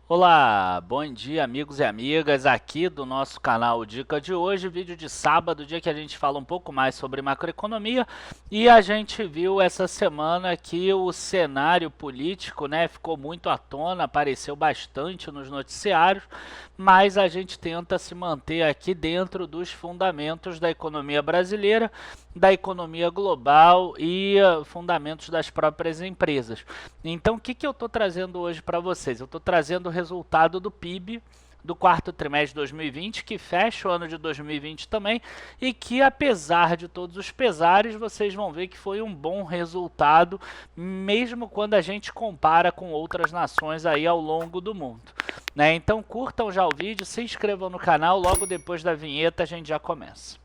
Olá, bom dia amigos e amigas aqui do nosso canal Dica de hoje, vídeo de sábado, dia que a gente fala um pouco mais sobre macroeconomia e a gente viu essa semana que o cenário político, ficou muito à tona, apareceu bastante nos noticiários, mas a gente tenta se manter aqui dentro dos fundamentos da economia brasileira, da economia global e fundamentos das próprias empresas. Então, o que eu estou trazendo hoje para vocês? Eu estou trazendo o resultado do PIB do quarto trimestre de 2020, que fecha o ano de 2020 também, e que apesar de todos os pesares, vocês vão ver que foi um bom resultado, mesmo quando a gente compara com outras nações aí ao longo do mundo. Então curtam já o vídeo, se inscrevam no canal, logo depois da vinheta a gente já começa.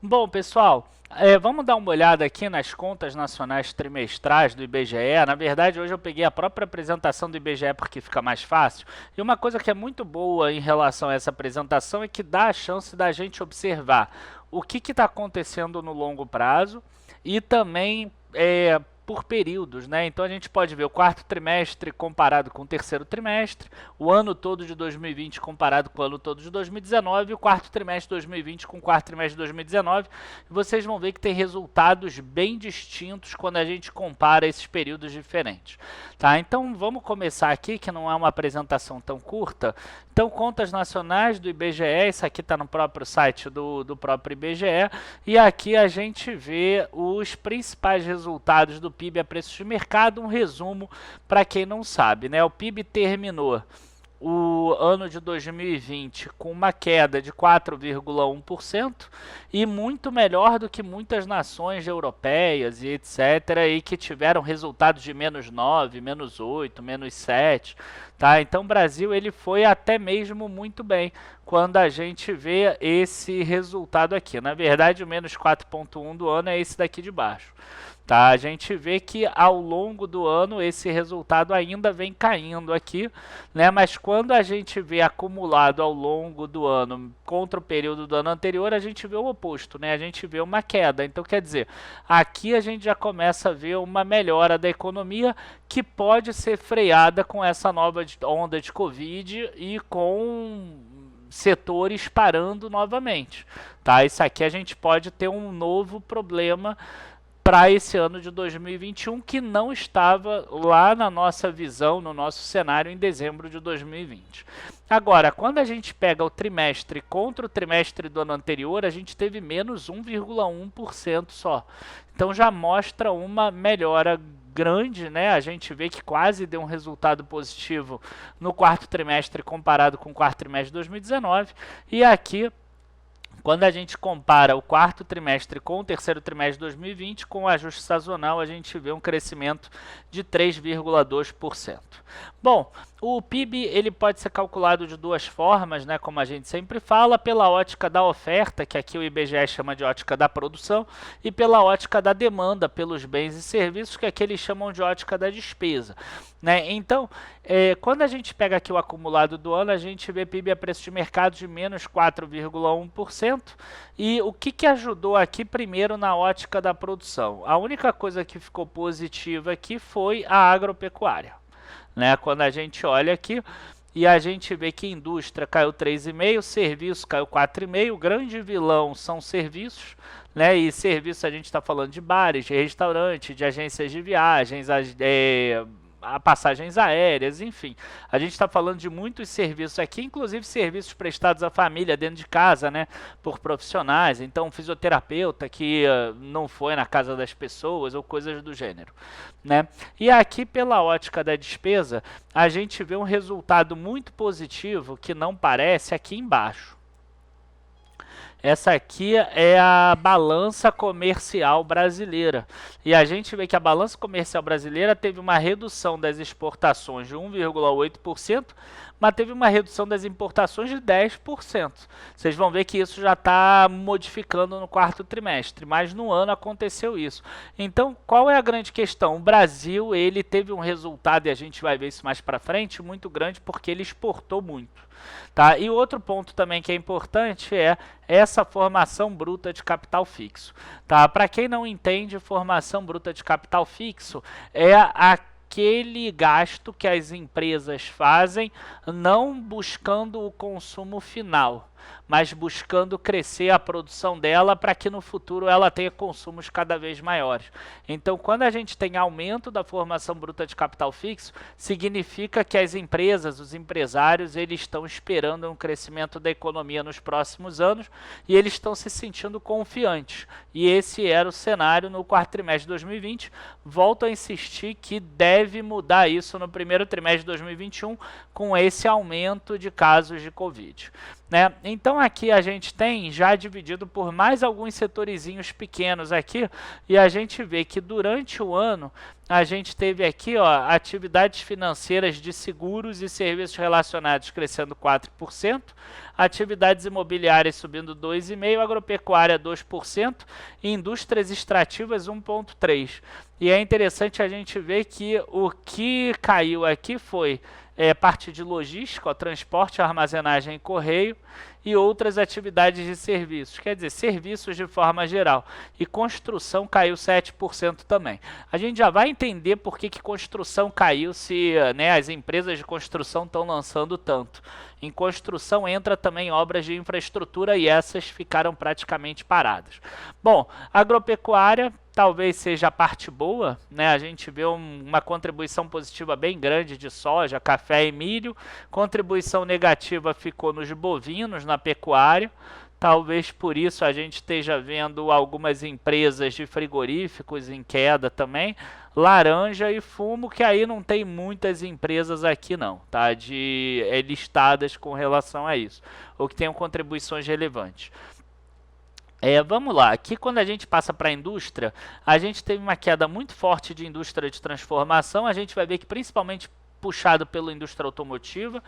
Bom, pessoal, vamos dar uma olhada aqui nas contas nacionais trimestrais do IBGE. Na verdade, hoje eu peguei a própria apresentação do IBGE porque fica mais fácil. E uma coisa que é muito boa em relação a essa apresentação é que dá a chance da gente observar o que está acontecendo no longo prazo e também por períodos, Então a gente pode ver o quarto trimestre comparado com o terceiro trimestre, o ano todo de 2020 comparado com o ano todo de 2019 e o quarto trimestre de 2020 com o quarto trimestre de 2019. E vocês vão ver que tem resultados bem distintos quando a gente compara esses períodos diferentes. Tá? Então vamos começar aqui, que não é uma apresentação tão curta. Então, contas nacionais do IBGE, isso aqui está no próprio site do próprio IBGE, e aqui a gente vê os principais resultados do PIB a preços de mercado, um resumo para quem não sabe. O PIB terminou o ano de 2020 com uma queda de 4,1% e muito melhor do que muitas nações europeias e etc. e que tiveram resultados de menos 9, menos 8, menos 7. Tá? Então o Brasil ele foi até mesmo muito bem quando a gente vê esse resultado aqui. Na verdade, o menos 4,1 do ano é esse daqui de baixo. Tá? A gente vê que ao longo do ano esse resultado ainda vem caindo aqui, mas quando a gente vê acumulado ao longo do ano contra o período do ano anterior, a gente vê o oposto, a gente vê uma queda. Então quer dizer, aqui a gente já começa a ver uma melhora da economia que pode ser freada com essa nova onda de Covid e com setores parando novamente. Tá? Isso aqui a gente pode ter um novo problema para esse ano de 2021, que não estava lá na nossa visão, no nosso cenário em dezembro de 2020. Agora, quando a gente pega o trimestre contra o trimestre do ano anterior, a gente teve menos 1,1% só. Então já mostra uma melhora grande, A gente vê que quase deu um resultado positivo no quarto trimestre comparado com o quarto trimestre de 2019, e aqui quando a gente compara o quarto trimestre com o terceiro trimestre de 2020, com o ajuste sazonal, a gente vê um crescimento de 3,2%. Bom, o PIB ele pode ser calculado de duas formas, como a gente sempre fala, pela ótica da oferta, que aqui o IBGE chama de ótica da produção, e pela ótica da demanda pelos bens e serviços, que aqui eles chamam de ótica da despesa. Então, quando a gente pega aqui o acumulado do ano, a gente vê PIB a preço de mercado de menos 4,1%. E o que ajudou aqui primeiro na ótica da produção? A única coisa que ficou positiva aqui foi a agropecuária. Quando a gente olha aqui e a gente vê que indústria caiu 3,5%, serviço caiu 4,5%, o grande vilão são serviços, e serviço a gente está falando de bares, de restaurantes, de agências de viagens, passagens aéreas, enfim. A gente está falando de muitos serviços aqui, inclusive serviços prestados à família dentro de casa, por profissionais. Então, um fisioterapeuta que não foi na casa das pessoas ou coisas do gênero, E aqui, pela ótica da despesa, a gente vê um resultado muito positivo que não parece aqui embaixo. Essa aqui é a balança comercial brasileira. E a gente vê que a balança comercial brasileira teve uma redução das exportações de 1,8%, mas teve uma redução das importações de 10%. Vocês vão ver que isso já está modificando no quarto trimestre, mas no ano aconteceu isso. Então, qual é a grande questão? O Brasil ele teve um resultado, e a gente vai ver isso mais para frente, muito grande, porque ele exportou muito. Tá? E outro ponto também que é importante é essa formação bruta de capital fixo. Tá? Para quem não entende, formação bruta de capital fixo é aquele gasto que as empresas fazem não buscando o consumo final, mas buscando crescer a produção dela para que no futuro ela tenha consumos cada vez maiores. Então, quando a gente tem aumento da formação bruta de capital fixo, significa que as empresas, os empresários, eles estão esperando um crescimento da economia nos próximos anos e eles estão se sentindo confiantes. E esse era o cenário no quarto trimestre de 2020. Volto a insistir que deve mudar isso no primeiro trimestre de 2021 com esse aumento de casos de Covid. Né? Então aqui a gente tem já dividido por mais alguns setorizinhos pequenos aqui e a gente vê que durante o ano a gente teve aqui atividades financeiras de seguros e serviços relacionados crescendo 4%, atividades imobiliárias subindo 2,5%, agropecuária 2% e indústrias extrativas 1,3%. E é interessante a gente ver que o que caiu aqui foi parte de logística, transporte, armazenagem e correio e outras atividades de serviços, quer dizer, serviços de forma geral. E construção caiu 7% também. A gente já vai entender por que construção caiu se as empresas de construção estão lançando tanto. Em construção entra também obras de infraestrutura e essas ficaram praticamente paradas. Bom, agropecuária talvez seja a parte boa, né? A gente vê uma contribuição positiva bem grande de soja, café e milho. Contribuição negativa ficou nos bovinos, na pecuária. Talvez por isso a gente esteja vendo algumas empresas de frigoríficos em queda também. Laranja e fumo, que aí não tem muitas empresas aqui não, tá? Listadas com relação a isso, ou que tenham contribuições relevantes. Vamos lá, aqui quando a gente passa para a indústria, a gente teve uma queda muito forte de indústria de transformação, a gente vai ver que principalmente puxado pela indústria automotiva,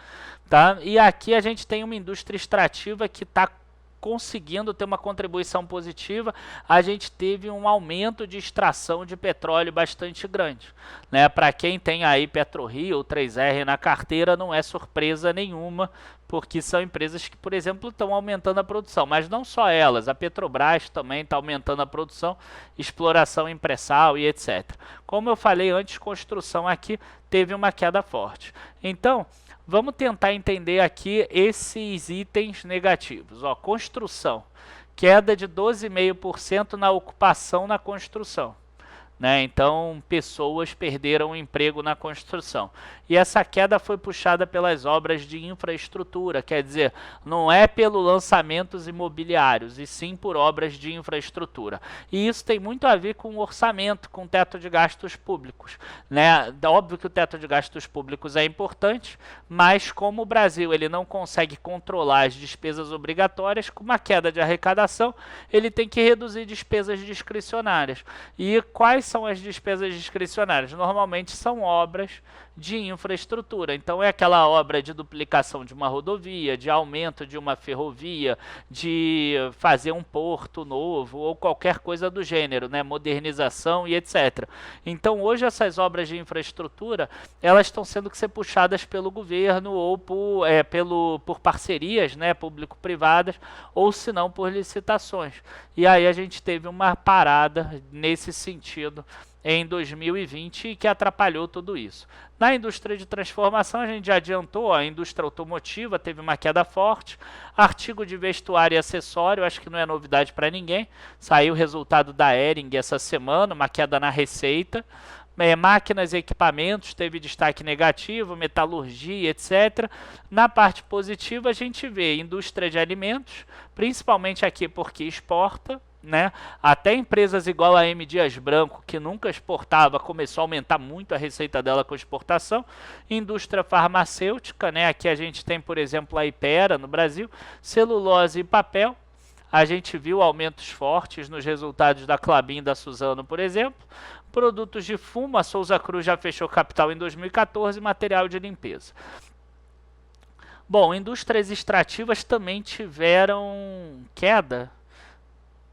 tá? E aqui a gente tem uma indústria extrativa que está conseguindo ter uma contribuição positiva. A gente teve um aumento de extração de petróleo bastante grande, né? Para quem tem aí PetroRio ou 3R na carteira, não é surpresa nenhuma, porque são empresas que, por exemplo, estão aumentando a produção, mas não só elas, a Petrobras também está aumentando a produção, exploração em pré-sal e etc. Como eu falei antes, construção aqui teve uma queda forte. Então, vamos tentar entender aqui esses itens negativos. Construção, queda de 12,5% na ocupação na construção. Né? Então, pessoas perderam o emprego na construção. E essa queda foi puxada pelas obras de infraestrutura, quer dizer, não é pelo lançamentos imobiliários, e sim por obras de infraestrutura. E isso tem muito a ver com o orçamento, com o teto de gastos públicos. Né? Óbvio que o teto de gastos públicos é importante, mas como o Brasil ele não consegue controlar as despesas obrigatórias, com uma queda de arrecadação, ele tem que reduzir despesas discricionárias. E quais são as despesas discricionárias? Normalmente são obras de infraestrutura. Então é aquela obra de duplicação de uma rodovia, de aumento de uma ferrovia, de fazer um porto novo ou qualquer coisa do gênero, né? Modernização e etc. Então hoje essas obras de infraestrutura, elas estão sendo que ser puxadas pelo governo ou por parcerias, né? Público-privadas, ou se não por licitações. E aí a gente teve uma parada nesse sentido em 2020 que atrapalhou tudo isso. Na indústria de transformação, a gente já adiantou, a indústria automotiva teve uma queda forte, artigo de vestuário e acessório, acho que não é novidade para ninguém, saiu o resultado da Hering essa semana, uma queda na receita. Máquinas e equipamentos teve destaque negativo, metalurgia, etc. Na parte positiva, a gente vê indústria de alimentos, principalmente aqui porque exporta, né? Até empresas igual a M. Dias Branco, que nunca exportava, começou a aumentar muito a receita dela com exportação. Indústria farmacêutica, né? Aqui a gente tem, por exemplo, a Ipera no Brasil, celulose e papel. A gente viu aumentos fortes nos resultados da Klabin e da Suzano, por exemplo. Produtos de fumo, a Souza Cruz já fechou capital em 2014, material de limpeza. Bom, indústrias extrativas também tiveram queda.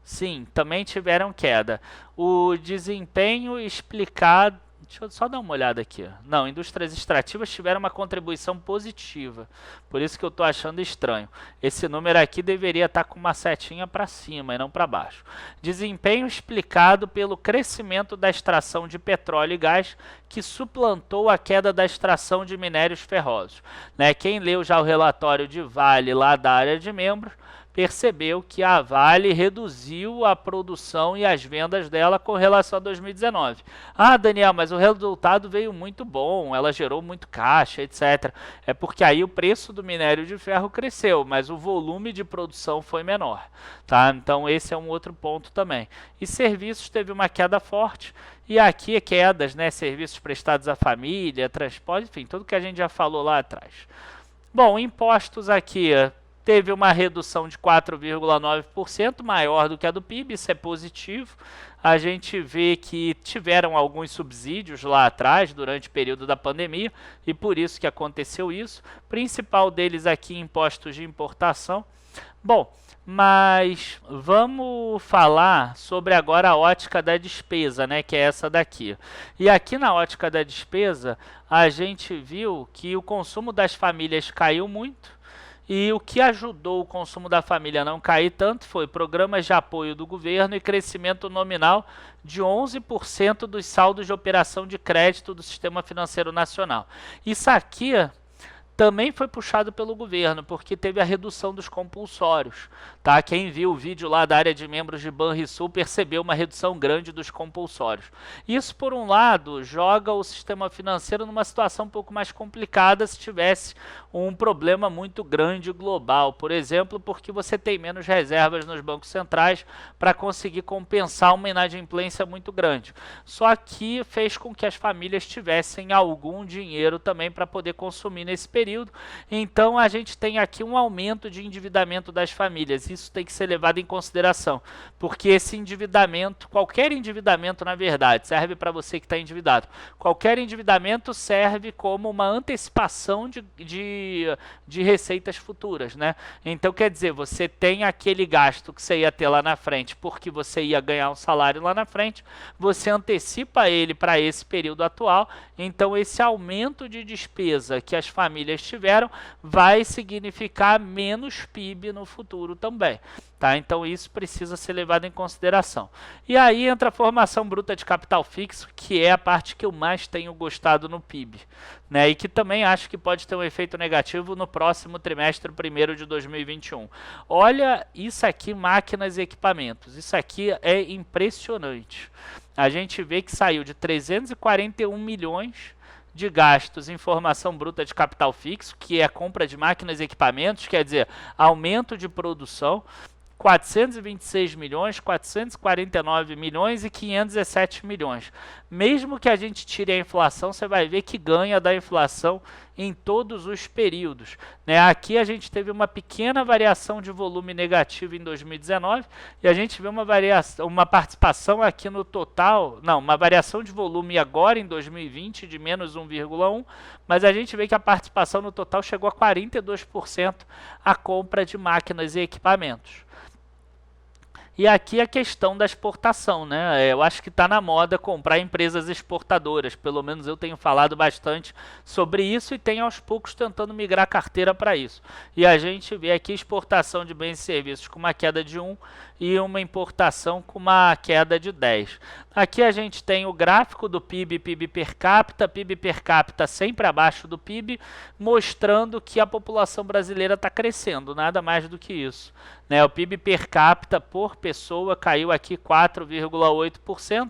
Sim, também tiveram queda. O desempenho explicado... Deixa eu só dar uma olhada aqui. Não, indústrias extrativas tiveram uma contribuição positiva. Por isso que eu estou achando estranho. Esse número aqui deveria estar com uma setinha para cima e não para baixo. Desempenho explicado pelo crescimento da extração de petróleo e gás, que suplantou a queda da extração de minérios ferrosos. Né? Quem leu já o relatório de Vale lá da área de membros, percebeu que a Vale reduziu a produção e as vendas dela com relação a 2019. Ah, Daniel, mas o resultado veio muito bom, ela gerou muito caixa, etc. É porque aí o preço do minério de ferro cresceu, mas o volume de produção foi menor. Tá? Então esse é um outro ponto também. E serviços teve uma queda forte, e aqui quedas, né? Serviços prestados à família, transporte, enfim, tudo que a gente já falou lá atrás. Bom, impostos aqui teve uma redução de 4,9%, maior do que a do PIB, isso é positivo. A gente vê que tiveram alguns subsídios lá atrás, durante o período da pandemia, e por isso que aconteceu isso. Principal deles aqui, impostos de importação. Bom, mas vamos falar sobre agora a ótica da despesa, né, que é essa daqui. E aqui na ótica da despesa, a gente viu que o consumo das famílias caiu muito. E o que ajudou o consumo da família a não cair tanto foi programas de apoio do governo e crescimento nominal de 11% dos saldos de operação de crédito do Sistema Financeiro Nacional. Isso aqui também foi puxado pelo governo, porque teve a redução dos compulsórios. Tá? Quem viu o vídeo lá da área de membros de Banrisul percebeu uma redução grande dos compulsórios. Isso, por um lado, joga o sistema financeiro numa situação um pouco mais complicada se tivesse um problema muito grande global. Por exemplo, porque você tem menos reservas nos bancos centrais para conseguir compensar uma inadimplência muito grande. Só que fez com que as famílias tivessem algum dinheiro também para poder consumir nesse período. Então a gente tem aqui um aumento de endividamento das famílias. Isso tem que ser levado em consideração, porque esse endividamento, qualquer endividamento na verdade, serve para você que está endividado. Qualquer endividamento serve como uma antecipação de receitas futuras, né? Então quer dizer, você tem aquele gasto que você ia ter lá na frente porque você ia ganhar um salário lá na frente, você antecipa ele para esse período atual, então esse aumento de despesa que as famílias tiveram vai significar menos PIB no futuro também. Tá? Então isso precisa ser levado em consideração. E aí entra a formação bruta de capital fixo, que é a parte que eu mais tenho gostado no PIB. Né? E que também acho que pode ter um efeito negativo no próximo trimestre, 1º de 2021. Olha isso aqui, máquinas e equipamentos. Isso aqui é impressionante. A gente vê que saiu de 341 milhões de gastos em formação bruta de capital fixo, que é a compra de máquinas e equipamentos, quer dizer, aumento de produção, 426 milhões, 449 milhões e 517 milhões. Mesmo que a gente tire a inflação, você vai ver que ganha da inflação em todos os períodos. Né? Aqui a gente teve uma pequena variação de volume negativo em 2019 e a gente vê uma participação aqui no total, não, uma variação de volume agora em 2020 de menos 1,1, mas a gente vê que a participação no total chegou a 42% a compra de máquinas e equipamentos. E aqui a questão da exportação, né? Eu acho que está na moda comprar empresas exportadoras, pelo menos eu tenho falado bastante sobre isso e tenho aos poucos tentando migrar a carteira para isso. E a gente vê aqui exportação de bens e serviços com uma queda de 1 e uma importação com uma queda de 10. Aqui a gente tem o gráfico do PIB per capita sempre abaixo do PIB, mostrando que a população brasileira está crescendo, nada mais do que isso. Né? O PIB per capita por pessoa caiu aqui 4,8%.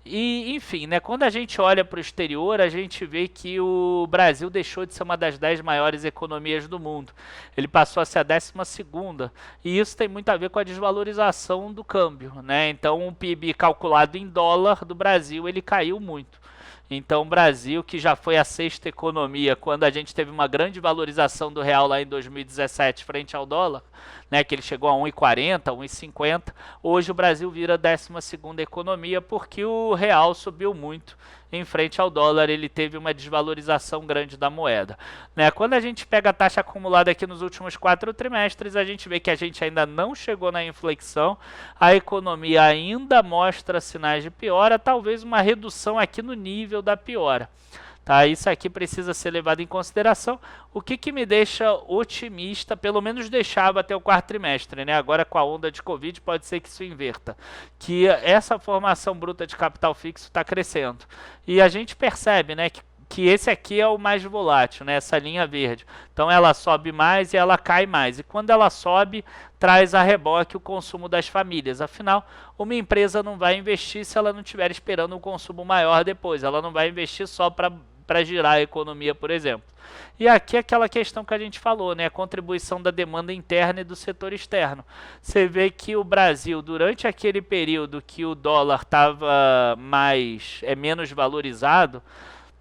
E, enfim, né, quando a gente olha para o exterior, a gente vê que o Brasil deixou de ser uma das 10 maiores economias do mundo. Ele passou a ser a 12ª, e isso tem muito a ver com a desvalorização do câmbio. Né? Então, o PIB calculado em dólar do Brasil, ele caiu muito. Então, o Brasil, que já foi a 6ª economia, quando a gente teve uma grande valorização do real lá em 2017 frente ao dólar, né, que ele chegou a 1,40, 1,50, hoje o Brasil vira a 12ª economia porque o real subiu muito em frente ao dólar, ele teve uma desvalorização grande da moeda. Né? Quando a gente pega a taxa acumulada aqui nos últimos 4 trimestres, a gente vê que a gente ainda não chegou na inflexão, a economia ainda mostra sinais de piora, talvez uma redução aqui no nível nível da piora. Tá, isso aqui precisa ser levado em consideração. O que me deixa otimista, pelo menos deixava até o quarto trimestre, né? Agora com a onda de Covid pode ser que isso inverta, que essa formação bruta de capital fixo está crescendo. E a gente percebe, né, que esse aqui é o mais volátil, né, essa linha verde. Então ela sobe mais e ela cai mais. E quando ela sobe, traz a reboque o consumo das famílias. Afinal, uma empresa não vai investir se ela não estiver esperando um consumo maior depois. Ela não vai investir só para girar a economia, por exemplo. E aqui é aquela questão que a gente falou, né? A contribuição da demanda interna e do setor externo. Você vê que o Brasil, durante aquele período que o dólar estava menos valorizado,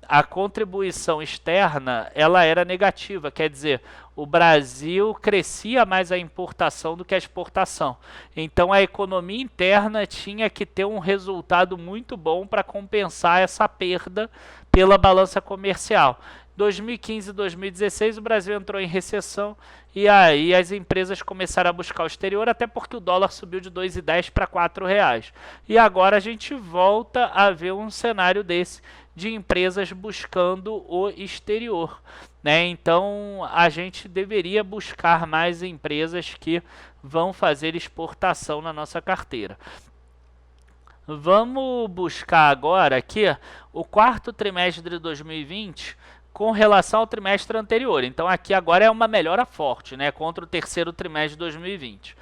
a contribuição externa ela era negativa, quer dizer, o Brasil crescia mais a importação do que a exportação. Então a economia interna tinha que ter um resultado muito bom para compensar essa perda pela balança comercial. 2015 e 2016 o Brasil entrou em recessão e aí as empresas começaram a buscar o exterior, até porque o dólar subiu de 2,10 para R$4. E agora a gente volta a ver um cenário desse, de empresas buscando o exterior, né? Então a gente deveria buscar mais empresas que vão fazer exportação na nossa carteira. Vamos buscar agora aqui o quarto trimestre de 2020 com relação ao trimestre anterior. Então aqui agora é uma melhora forte, né, contra o terceiro trimestre de 2020.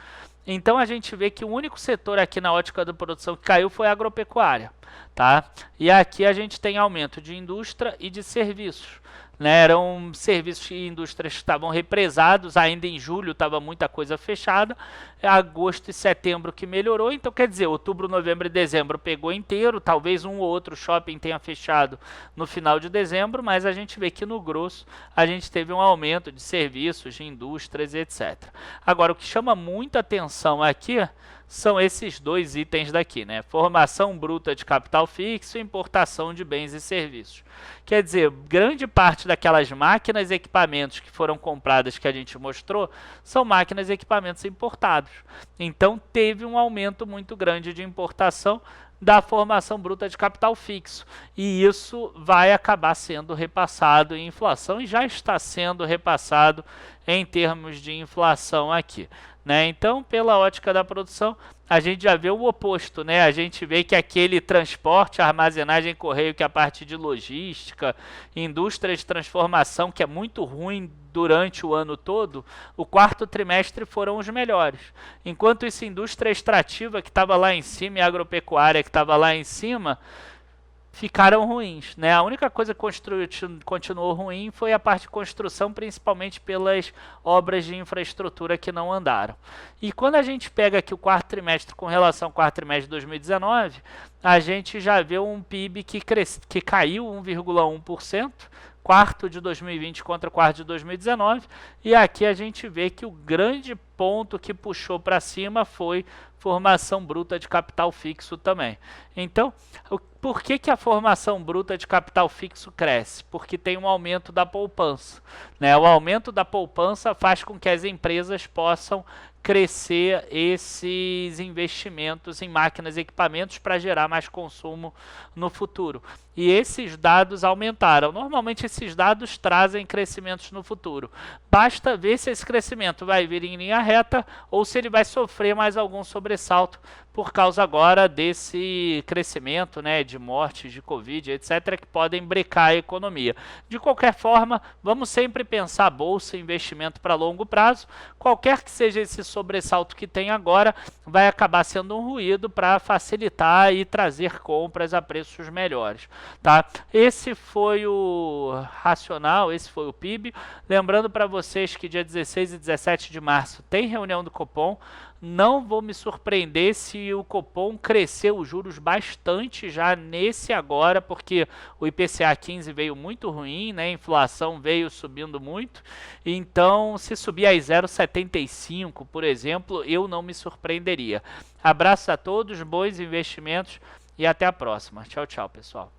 Então a gente vê que o único setor aqui na ótica da produção que caiu foi a agropecuária, tá? E aqui a gente tem aumento de indústria e de serviços, né? Eram serviços e indústrias que estavam represados, ainda em julho estava muita coisa fechada, agosto e setembro que melhorou, então quer dizer, outubro, novembro e dezembro pegou inteiro, talvez um ou outro shopping tenha fechado no final de dezembro, mas a gente vê que no grosso a gente teve um aumento de serviços, de indústrias e etc. Agora, o que chama muita atenção aqui são esses dois itens daqui, né? Formação bruta de capital fixo e importação de bens e serviços. Quer dizer, grande parte daquelas máquinas e equipamentos que foram compradas que a gente mostrou são máquinas e equipamentos importados. Então teve um aumento muito grande de importação da formação bruta de capital fixo. E isso vai acabar sendo repassado em inflação e já está sendo repassado em termos de inflação aqui, né? Então, pela ótica da produção, a gente já vê o oposto, né? A gente vê que aquele transporte, armazenagem, correio, que é a parte de logística, indústria de transformação, que é muito ruim durante o ano todo, o quarto trimestre foram os melhores. Enquanto isso, indústria extrativa, que estava lá em cima, e agropecuária, que estava lá em cima, ficaram ruins, né? A única coisa que continuou ruim foi a parte de construção, principalmente pelas obras de infraestrutura que não andaram. E quando a gente pega aqui o quarto trimestre com relação ao quarto trimestre de 2019, a gente já vê um PIB que caiu 1,1%, quarto de 2020 contra quarto de 2019, e aqui a gente vê que o grande ponto que puxou para cima foi formação bruta de capital fixo também. Então, por que a formação bruta de capital fixo cresce? Porque tem um aumento da poupança, né? O aumento da poupança faz com que as empresas possam crescer esses investimentos em máquinas e equipamentos para gerar mais consumo no futuro. E esses dados aumentaram. Normalmente esses dados trazem crescimentos no futuro. Basta ver se esse crescimento vai vir em linha reta ou se ele vai sofrer mais algum sobressalto por causa agora desse crescimento, né, de mortes, de Covid, etc., que podem brecar a economia. De qualquer forma, vamos sempre pensar bolsa e investimento para longo prazo. Qualquer que seja esse sobressalto que tem agora, vai acabar sendo um ruído para facilitar e trazer compras a preços melhores, tá? Esse foi o racional, esse foi o PIB. Lembrando para vocês que dia 16 e 17 de março tem reunião do Copom. Não vou me surpreender se o Copom crescer os juros bastante já nesse agora, porque o IPCA 15 veio muito ruim, né? A inflação veio subindo muito. Então, se subir a 0,75, por exemplo, eu não me surpreenderia. Abraço a todos, bons investimentos e até a próxima. Tchau, tchau, pessoal.